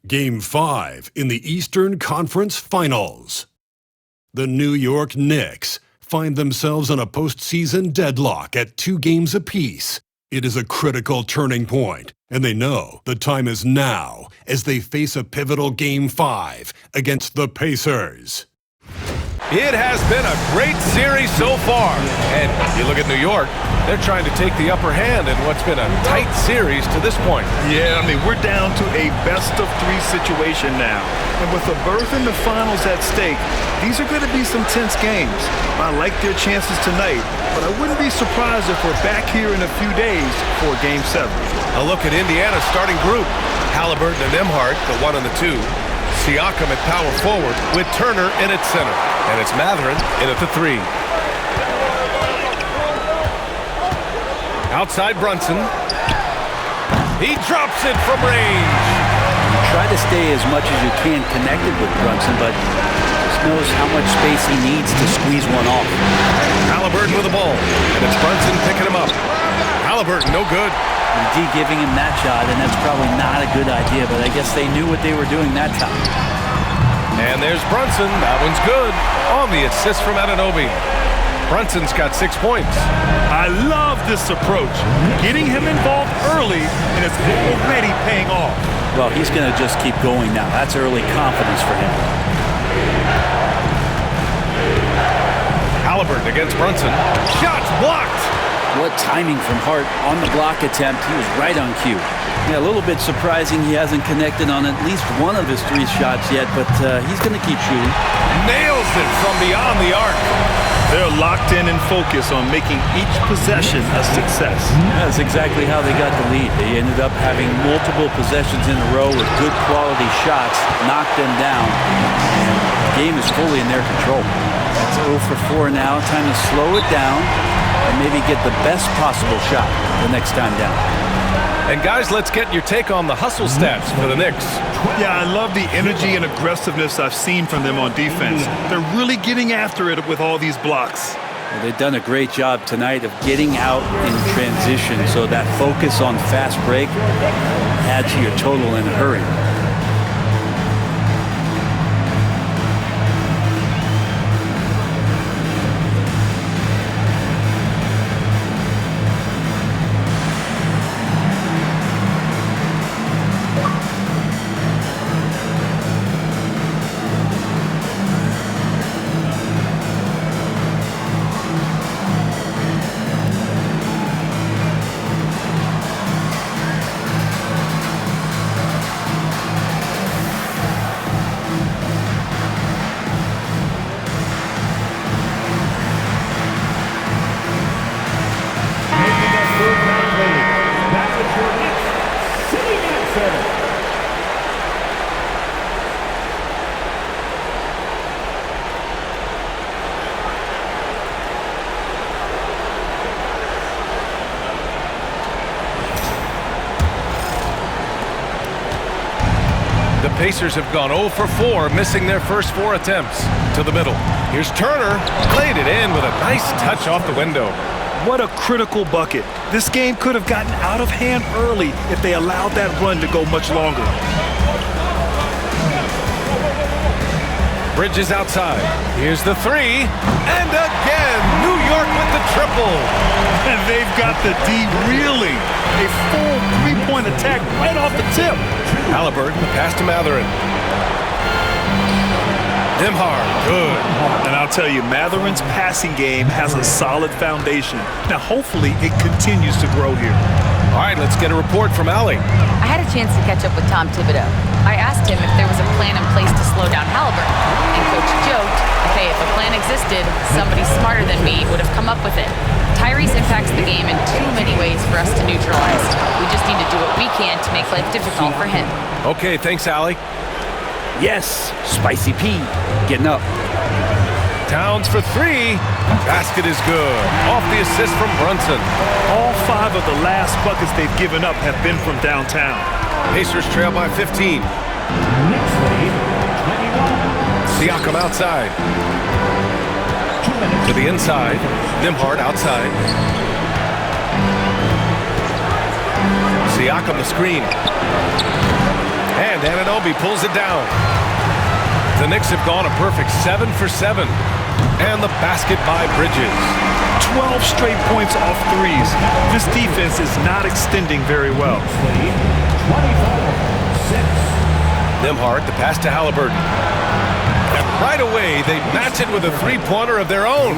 Game 5 in the Eastern Conference Finals. The New York Knicks find themselves on a postseason deadlock at 2 games apiece. It is a critical turning point, and they know the time is now as they face a pivotal Game 5 against the Pacers. It has been a great series so far. And you look at New York, they're trying to take the upper hand in what's been a tight series to this point. Yeah, I mean, we're down to a best-of-3 situation now. And with a berth in the finals at stake, these are going to be some tense games. I like their chances tonight, but I wouldn't be surprised if we're back here in a few days for Game 7. A look at Indiana's starting group. Halliburton and Nembhard, the 1 and the 2. Siakam at power forward with Turner in at center. And it's Mathurin in at the 3. Outside Brunson. He drops it from range. Try to stay as much as you can connected with Brunson, but just knows how much space he needs to squeeze one off. Halliburton with the ball, and it's Brunson picking him up. Halliburton, no good. D giving him that shot, and that's probably not a good idea, but I guess they knew what they were doing that time. And there's Brunson. That one's good. On the assist from Anunoby. Brunson's got 6 points. I love this approach. Getting him involved early, and it's already paying off. Well, he's going to just keep going now. That's early confidence for him. Halliburton against Brunson. Shots blocked. What timing from Hart on the block attempt. He was right on cue. Yeah, a little bit surprising he hasn't connected on at least one of his 3 shots yet, but he's going to keep shooting. Nails it from beyond the arc. They're locked in and focused on making each possession a success. That's exactly how they got the lead. They ended up having multiple possessions in a row with good quality shots, knocked them down, and the game is fully in their control. It's 0 for 4 now. Time to slow it down and maybe get the best possible shot the next time down. And guys, let's get your take on the hustle stats for the Knicks. Yeah, I love the energy and aggressiveness I've seen from them on defense. They're really getting after it with all these blocks. Well, they've done a great job tonight of getting out in transition, so that focus on fast break add to your total in a hurry. The Pacers have gone 0 for 4, missing their first 4 attempts. To the middle. Here's Turner. Played it in with a nice touch off the window. What a critical bucket. This game could have gotten out of hand early if they allowed that run to go much longer. Bridges outside. Here's the 3. And again, New York with the triple. And they've got the D reeling. A full 3-point attack right off the tip. Halliburton, pass to Mathurin. Nembhard, good. And I'll tell you, Mathurin's passing game has a solid foundation. Now, hopefully, it continues to grow here. All right, let's get a report from Allie. I had a chance to catch up with Tom Thibodeau. I asked him if there was a plan in place to slow down Halliburton. And Coach joked, hey, if a plan existed, somebody smarter than me would have come up with it. Tyrese impacts the game in too many ways for us to neutralize. We just need to do what we can to make life difficult for him. Okay, thanks, Allie. Yes, Spicy P getting up. Towns for 3. Basket is good. Off the assist from Brunson. All 5 of the last buckets they've given up have been from downtown. Pacers trail by 15. Siakam outside. To the inside. Nembhard outside. Siakam the screen. And Anunoby pulls it down. The Knicks have gone a perfect 7 for 7. And the basket by Bridges. 12 straight points off threes. This defense is not extending very well. Nembhard, the pass to Halliburton. And right away, they match it with a three-pointer of their own.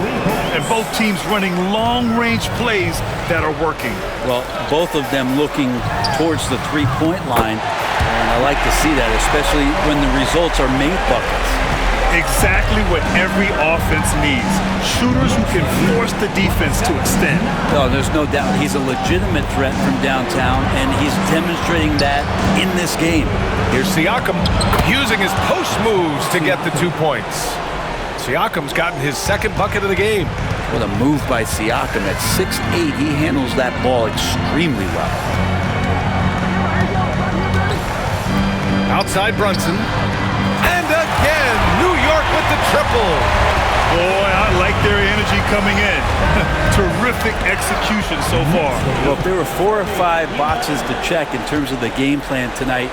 And both teams running long-range plays that are working. Well, both of them looking towards the three-point line. And I like to see that, especially when the results are made buckets. Exactly what every offense needs. Shooters who can force the defense to extend. No, there's no doubt. He's a legitimate threat from downtown, and he's demonstrating that in this game. Here's Siakam using his post moves to get the 2 points. Siakam's gotten his second bucket of the game. What a move by Siakam. At 6'8", he handles that ball extremely well. Outside Brunson. And again, New York with the triple. Boy, I like their energy coming in. Terrific execution so far. Well, if there were 4 or 5 boxes to check in terms of the game plan tonight,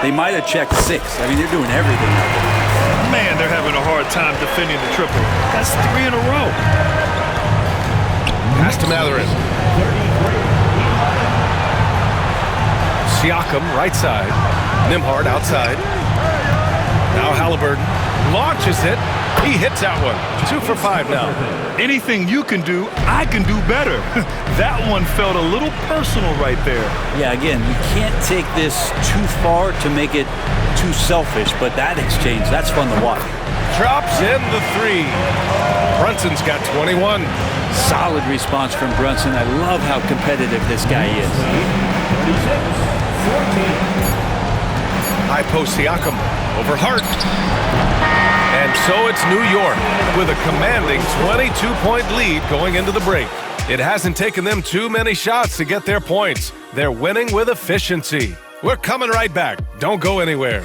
they might have checked 6. I mean, they're doing everything out there. Man, they're having a hard time defending the triple. That's 3 in a row. Pass to Mathurin. Siakam, right side. Nembhard, outside. Now Halliburton launches it. He hits that one. 2 for 5 now. Anything you can do, I can do better. That one felt a little personal right there. Yeah, again, you can't take this too far to make it too selfish, but that exchange, that's fun to watch. Drops in the 3. Brunson's got 21. Solid response from Brunson. I love how competitive this guy is. High post Siakam over Hart. And so it's New York with a commanding 22-point lead going into the break. It hasn't taken them too many shots to get their points. They're winning with efficiency. We're coming right back. Don't go anywhere.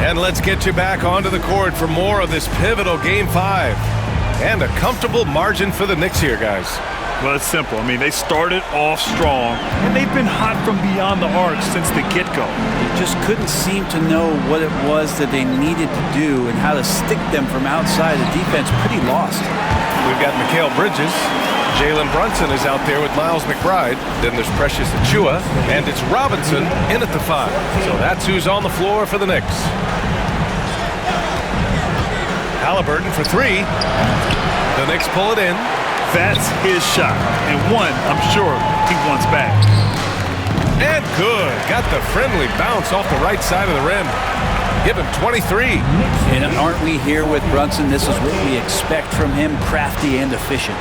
And let's get you back onto the court for more of this pivotal Game 5. And a comfortable margin for the Knicks here, guys. Well, it's simple. I mean, they started off strong, and they've been hot from beyond the arc since the get-go. They just couldn't seem to know what it was that they needed to do and how to stick them from outside. The defense pretty lost. We've got Mikal Bridges. Jalen Brunson is out there with Miles McBride. Then there's Precious Achiuwa, and it's Robinson in at the 5. So that's who's on the floor for the Knicks. Halliburton for 3. The Knicks pull it in. That's his shot, and one I'm sure he wants back. And good. Got the friendly bounce off the right side of the rim. Give him 23. And aren't we here with Brunson? This is what we expect from him, crafty and efficient.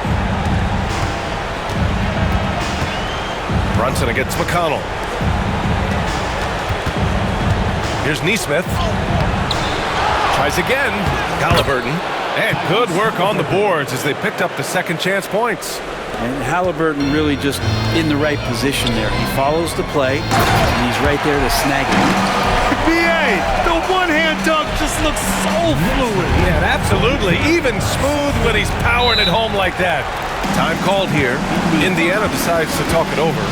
Brunson against McConnell. Here's Nesmith. Tries again. Halliburton. And good work on the boards as they picked up the second chance points. And Halliburton really just in the right position there. He follows the play, and he's right there to snag it. BA, the one-hand dunk just looks so fluid. Yeah, absolutely. Even smooth when he's powering it home like that. Time called here. Indiana decides to talk it over.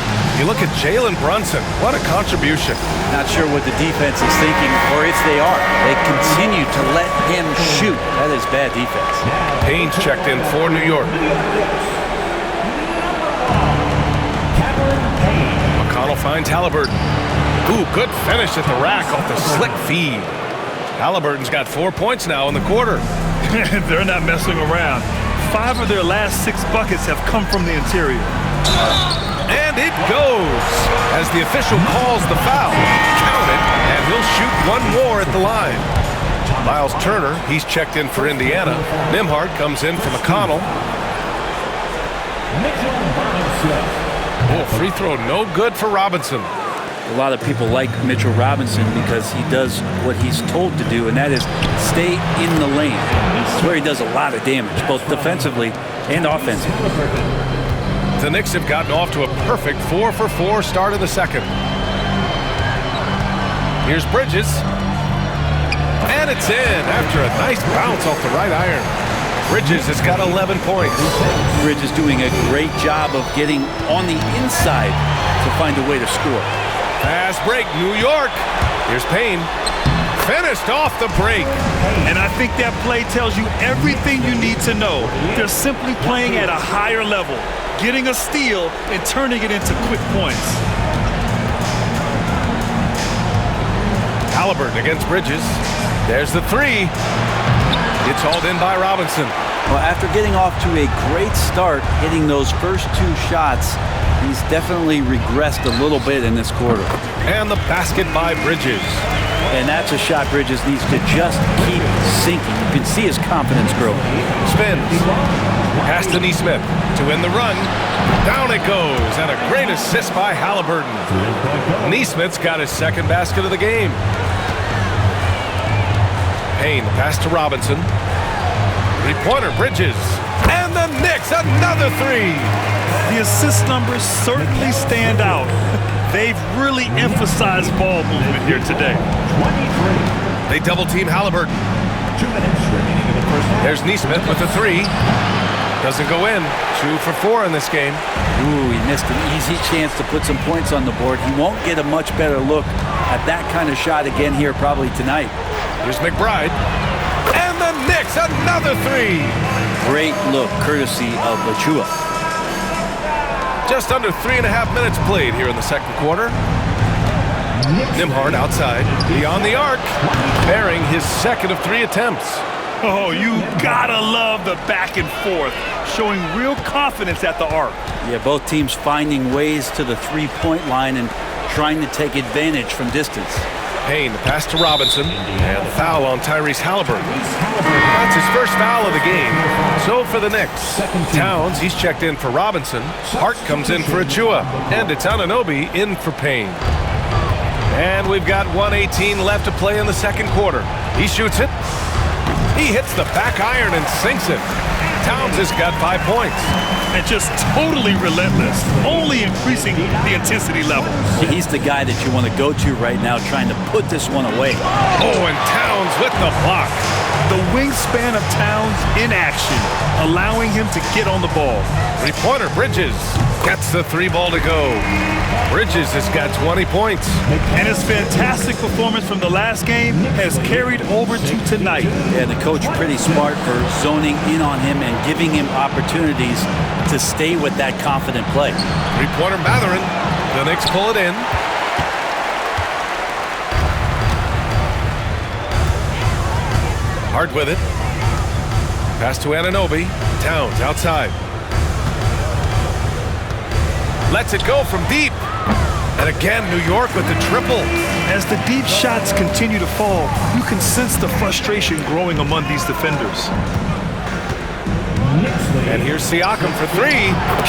You look at Jalen Brunson. What a contribution. Not sure what the defense is thinking, or if they are. They continue to let him shoot. That is bad defense. Payne's checked in for New York. McConnell finds Halliburton. Ooh, good finish at the rack off the slick feed. Halliburton's got 4 points now in the quarter. They're not messing around. 5 of their last 6 buckets have come from the interior. And it goes as the official calls the foul. Count it, and he'll shoot one more at the line. Miles Turner, he's checked in for Indiana. Nembhard comes in for McConnell. Oh, free throw no good for Robinson. A lot of people like Mitchell Robinson because he does what he's told to do, and that is stay in the lane. It's where he does a lot of damage, both defensively and offensively. The Knicks have gotten off to a perfect 4 for 4 start of the second. Here's Bridges. And it's in after a nice bounce off the right iron. Bridges has got 11 points. Bridges doing a great job of getting on the inside to find a way to score. Fast break, New York. Here's Payne. Finished off the break. And I think that play tells you everything you need to know. They're simply playing at a higher level, getting a steal and turning it into quick points. Halliburton against Bridges. There's the three. It's hauled in by Robinson. Well, after getting off to a great start, hitting those first two shots, he's definitely regressed a little bit in this quarter. And the basket by Bridges. And that's a shot Bridges needs to just keep sinking. You can see his confidence grow. Spins. Pass to Nesmith to win the run. Down it goes. And a great assist by Halliburton. Nesmith's got his second basket of the game. Payne, pass to Robinson. Three-pointer, Bridges. And the Knicks, another three. The assist numbers certainly stand out. They've really emphasized ball movement here today. They double-team Halliburton. 2 minutes remaining in the first half. There's Nesmith with the three. Doesn't go in. 2 for 4 in this game. Ooh, he missed an easy chance to put some points on the board. He won't get a much better look at that kind of shot again here probably tonight. Here's McBride. And the Knicks, another three. Great look, courtesy of Achua. Just under 3.5 minutes played here in the second quarter. Nembhard outside, beyond the arc, bearing his second of 3 attempts. Oh, you gotta love the back and forth, showing real confidence at the arc. Yeah, both teams finding ways to the three-point line and trying to take advantage from distance. Payne, the pass to Robinson, and the foul on Tyrese Halliburton. That's his first foul of the game. So for the Knicks, Towns, he's checked in for Robinson. Hart comes in for Achua, and it's Anunoby in for Payne. And we've got 1:18 left to play in the second quarter. He shoots it. He hits the back iron and sinks it. Towns has got 5 points. And just totally relentless, only increasing the intensity level. He's the guy that you want to go to right now trying to put this one away. Oh, and Towns with the block. The wingspan of Towns in action, allowing him to get on the ball. Three-pointer, Bridges gets the 3 ball to go. Bridges has got 20 points. And his fantastic performance from the last game has carried over to tonight. And the coach pretty smart for zoning in on him and giving him opportunities to stay with that confident play. Three-pointer, Mathurin. The Knicks pull it in. Hart with it. Pass to Anunoby. Towns outside. Lets it go from deep. And again, New York with the triple. As the deep shots continue to fall, you can sense the frustration growing among these defenders. And here's Siakam for 3.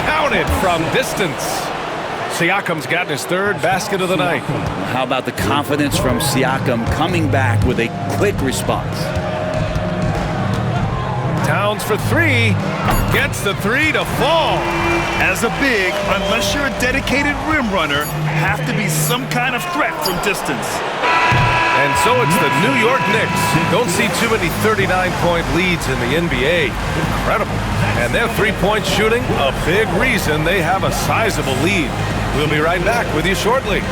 Counted from distance. Siakam's gotten his 3rd basket of the night. How about the confidence from Siakam coming back with a quick response? Towns for 3. Gets the 3 to fall. As a big, unless you're a dedicated rim runner, have to be some kind of threat from distance. And so it's the New York Knicks. Don't see too many 39-point leads in the NBA. Incredible. And their three-point shooting, a big reason they have a sizable lead. We'll be right back with you shortly.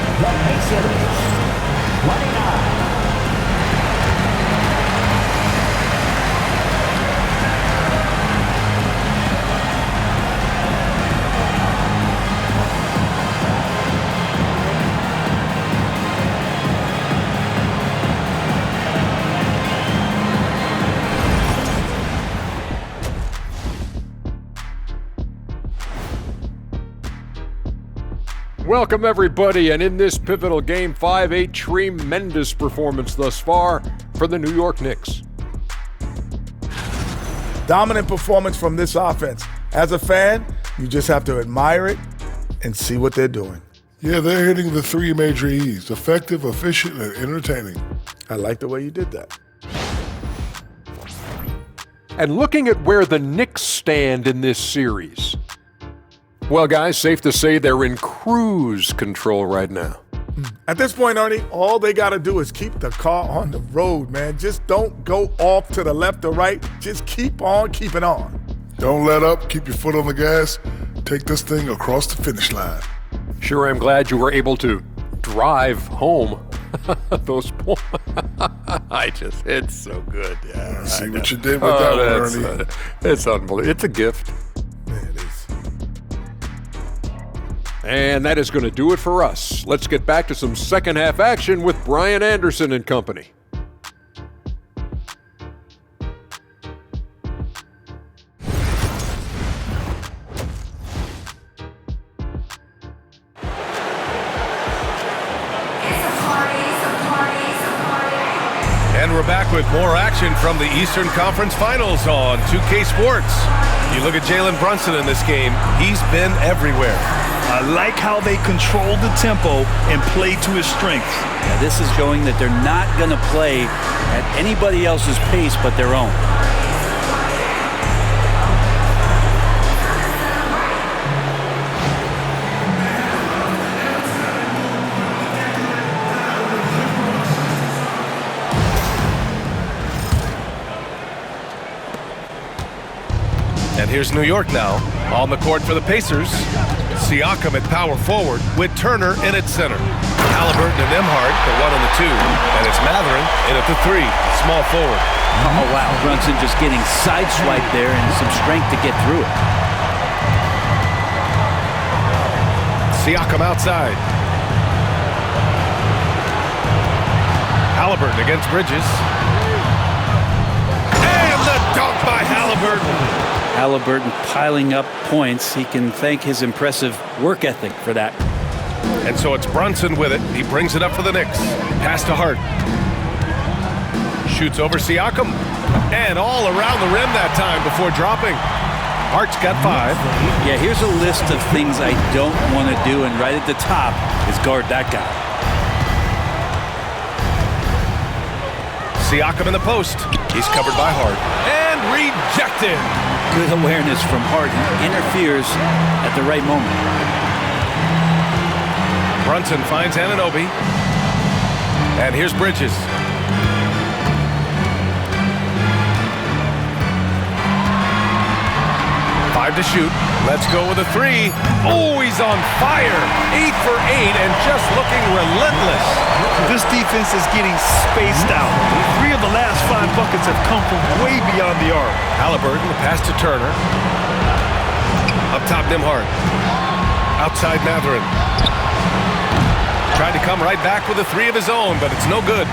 Welcome, everybody, and in this pivotal Game 5, a tremendous performance thus far for the New York Knicks. Dominant performance from this offense. As a fan, you just have to admire it and see what they're doing. Yeah, they're hitting the 3 major E's: effective, efficient, and entertaining. I like the way you did that. And looking at where the Knicks stand in this series, well, guys, safe to say they're in cruise control right now. At this point, Ernie, all they got to do is keep the car on the road, man. Just don't go off to the left or right. Just keep on keeping on. Don't let up. Keep your foot on the gas. Take this thing across the finish line. Sure am glad you were able to drive home those points. It's so good. Yeah, See what you did with that one, Ernie. It's unbelievable. It's a gift. Yeah, it is. And that is going to do it for us. Let's get back to some second half action with Brian Anderson and company. And we're back with more action from the Eastern Conference Finals on 2K Sports. You look at Jalen Brunson in this game, he's been everywhere. I like how they control the tempo and play to his strengths. Yeah, this is showing that they're not going to play at anybody else's pace but their own. And here's New York now on the court for the Pacers. Siakam at power forward with Turner in at center. Halliburton and Nembhard, the 1 and the 2. And it's Mathurin in at the 3, small forward. Oh, wow. Brunson just getting sideswiped there and some strength to get through it. Siakam outside. Halliburton against Bridges. And the dunk by Halliburton. Halliburton piling up points. He can thank his impressive work ethic for that. And so it's Brunson with it. He brings it up for the Knicks. Pass to Hart. Shoots over Siakam. And all around the rim that time before dropping. Hart's got 5. Yeah, here's a list of things I don't want to do, and right at the top is guard that guy. Siakam in the post. He's covered by Hart. And rejected. Good awareness from Hart. He interferes at the right moment. Brunson finds Anunoby. And here's Bridges. Five to shoot. Let's go with a 3. Oh, he's on fire. 8 for 8 and just looking relentless. This defense is getting spaced out. 3 of the last 5 buckets have come from way beyond the arc. Halliburton, the pass to Turner. Up top, Nembhard. Outside, Mathurin. Tried to come right back with a 3 of his own, but it's no good.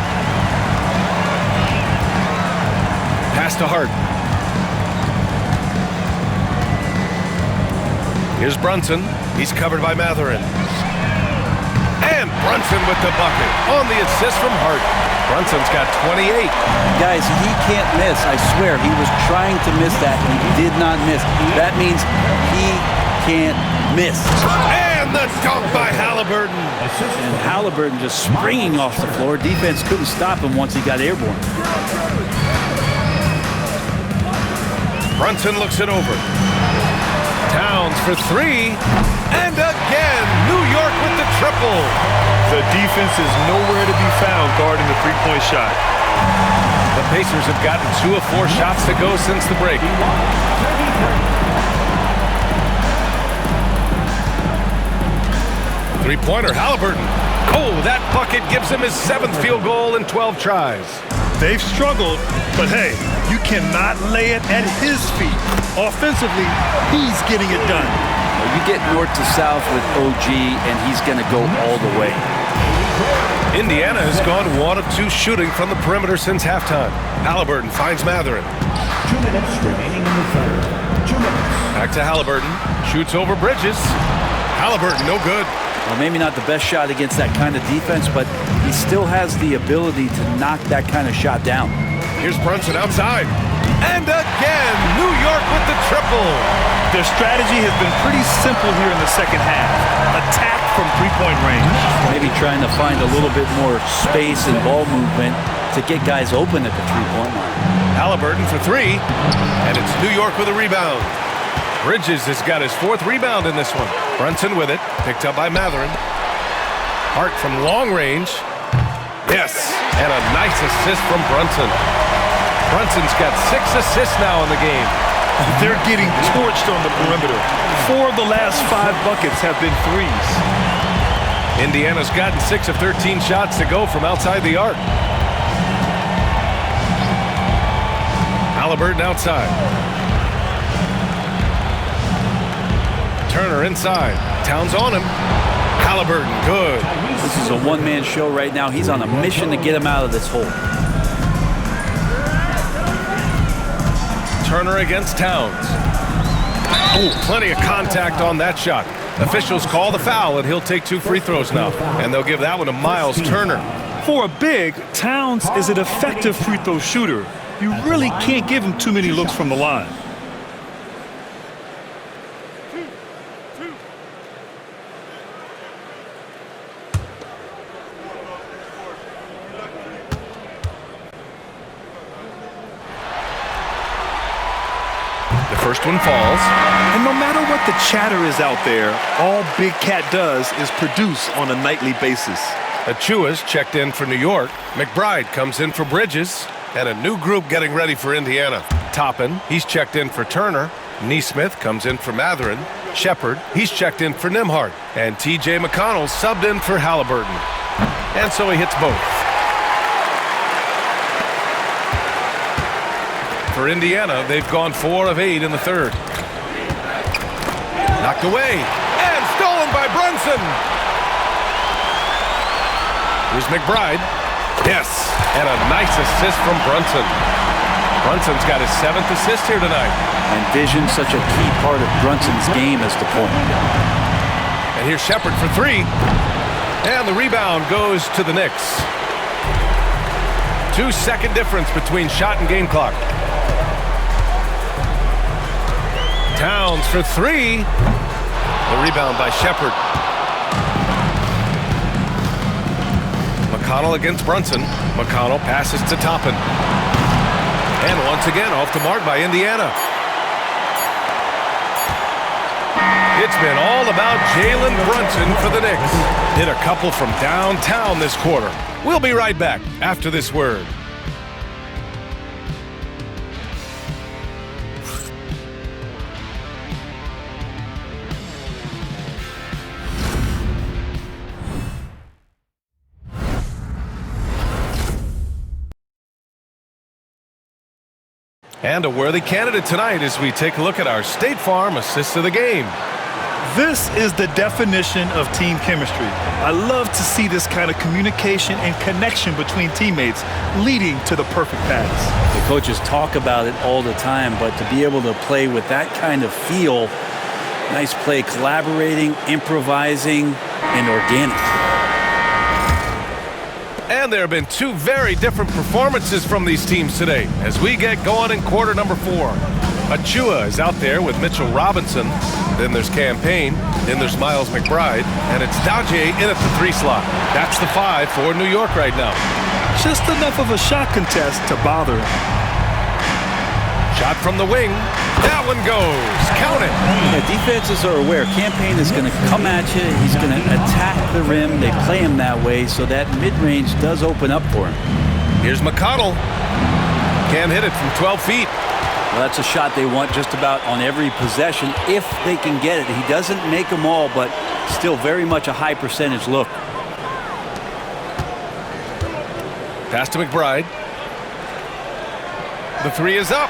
Pass to Hart. Here's Brunson. He's covered by Mathurin. And Brunson with the bucket on the assist from Hart. Brunson's got 28. Guys, he can't miss. I swear, he was trying to miss that, and he did not miss. That means he can't miss. And the dunk by Halliburton. And Halliburton just springing off the floor. Defense couldn't stop him once he got airborne. Brunson looks it over. Towns for 3. And again, New York with the triple. The defense is nowhere to be found guarding the three-point shot. The Pacers have gotten 2 of 4 shots to go since the break. Three-pointer, Halliburton. Oh, that bucket gives him his 7th field goal in 12 tries. They've struggled, but hey, you cannot lay it at his feet. Offensively, he's getting it done. You get north to south with OG, and he's going to go all the way. Indiana has gone 1 of 2 shooting from the perimeter since halftime. Halliburton finds Mathurin. 2 minutes remaining in the third. 2 minutes. Back to Halliburton. Shoots over Bridges. Halliburton, no good. Well, maybe not the best shot against that kind of defense, but he still has the ability to knock that kind of shot down. Here's Brunson outside. And again, New York with the triple. Their strategy has been pretty simple here in the second half. Attack from three-point range. Maybe trying to find a little bit more space and ball movement to get guys open at the three-point line. Halliburton for 3. And it's New York with a rebound. Bridges has got his 4th rebound in this one. Brunson with it, picked up by Mathurin. Hart from long range. Yes, and a nice assist from Brunson. Brunson's got 6 assists now in the game. They're getting torched on the perimeter. 4 of the last 5 buckets have been threes. Indiana's gotten 6 of 13 shots to go from outside the arc. Halliburton outside. Turner inside. Towns on him. Halliburton, good. This is a one-man show right now. He's on a mission to get him out of this hole. Turner against Towns. Oh, plenty of contact on that shot. Officials call the foul, and he'll take 2 free throws now. And they'll give that one to Miles Turner. For a big, Towns is an effective free throw shooter. You really can't give him too many looks from the line. The first one falls. And no matter what the chatter is out there, all Big Cat does is produce on a nightly basis. Achua's checked in for New York. McBride comes in for Bridges. And a new group getting ready for Indiana. Toppin, he's checked in for Turner. Neesmith comes in for Matherin. Shepard, he's checked in for Nembhard. And T.J. McConnell subbed in for Halliburton. And so he hits both. For Indiana, they've gone 4 of 8 in the third. Knocked away. And stolen by Brunson. Here's McBride. Yes, and a nice assist from Brunson. Brunson's got his 7th assist here tonight. And vision, such a key part of Brunson's game as the point. And here's Shepard for 3. And the rebound goes to the Knicks. 2-second difference between shot and game clock. Towns for 3. The rebound by Shepard. McConnell against Brunson. McConnell passes to Toppin. And once again, off the mark by Indiana. It's been all about Jalen Brunson for the Knicks. Hit a couple from downtown this quarter. We'll be right back after this word. And a worthy candidate tonight as we take a look at our State Farm assist of the game. This is the definition of team chemistry. I love to see this kind of communication and connection between teammates leading to the perfect pass. The coaches talk about it all the time, but to be able to play with that kind of feel, nice play, collaborating, improvising, and organic. And there have been 2 very different performances from these teams today as we get going in quarter number 4. Achua is out there with Mitchell Robinson. Then there's Campaign. Then there's Miles McBride. And it's Daje in at the 3 slot. That's the 5 for New York right now. Just enough of a shot contest to bother him. Shot from the wing. That one goes. Count it. Yeah, defenses are aware. Campaign is going to come at you. He's going to attack the rim. They play him that way, so that mid-range does open up for him. Here's McConnell. Can't hit it from 12 feet. Well, that's a shot they want just about on every possession if they can get it. He doesn't make them all, but still very much a high percentage look. Pass to McBride. The 3 is up.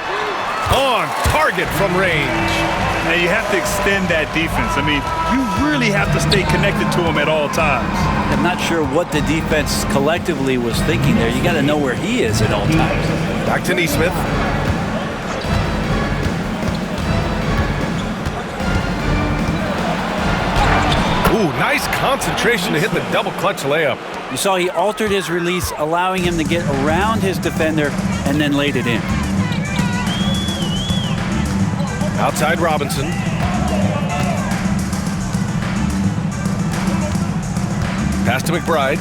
On target from range. And you have to extend that defense. I mean, you really have to stay connected to him at all times. I'm not sure what the defense collectively was thinking there. You got to know where he is at all times. Back to Neesmith. Ooh, nice concentration to hit the double clutch layup. You saw he altered his release, allowing him to get around his defender and then laid it in. Outside Robinson. Pass to McBride.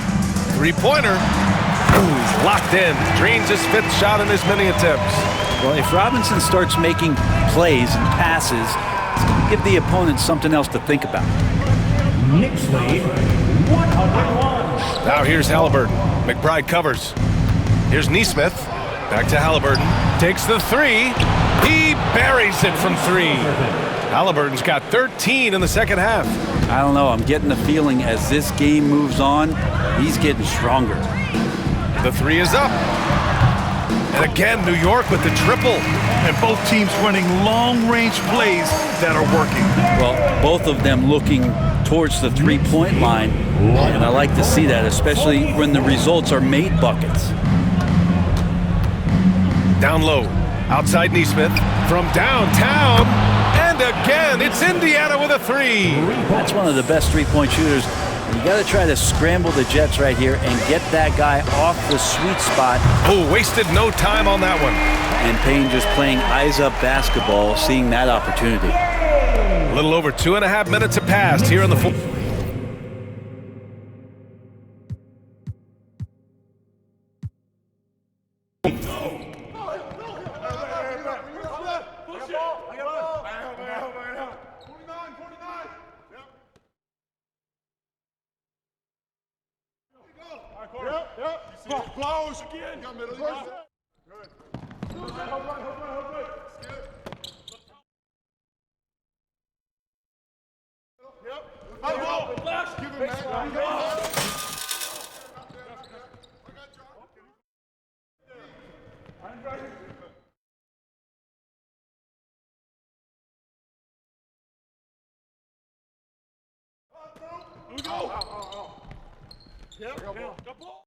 3-pointer. Ooh, he's locked in. Drains his 5th shot in as many attempts. Well, if Robinson starts making plays and passes, it's going to give the opponent something else to think about. Knicks lead 101. Now here's Halliburton. McBride covers. Here's Neesmith. Back to Halliburton. Takes the three. He buries it from three. Halliburton's got 13 in the second half. I don't know. I'm getting the feeling as this game moves on, he's getting stronger. The three is up. And again, New York with the triple. And both teams running long-range plays that are working. Well, both of them looking towards the three-point line, and I like to see that, especially when the results are made buckets. Down low, outside Neesmith, from downtown, and again, it's Indiana with a three. That's one of the best three-point shooters. You got to try to scramble the Jets right here and get that guy off the sweet spot. Oh, wasted no time on that one. And Payne just playing eyes-up basketball, seeing that opportunity. A little over 2.5 minutes have passed here in the fourth. Close again. Good. Go.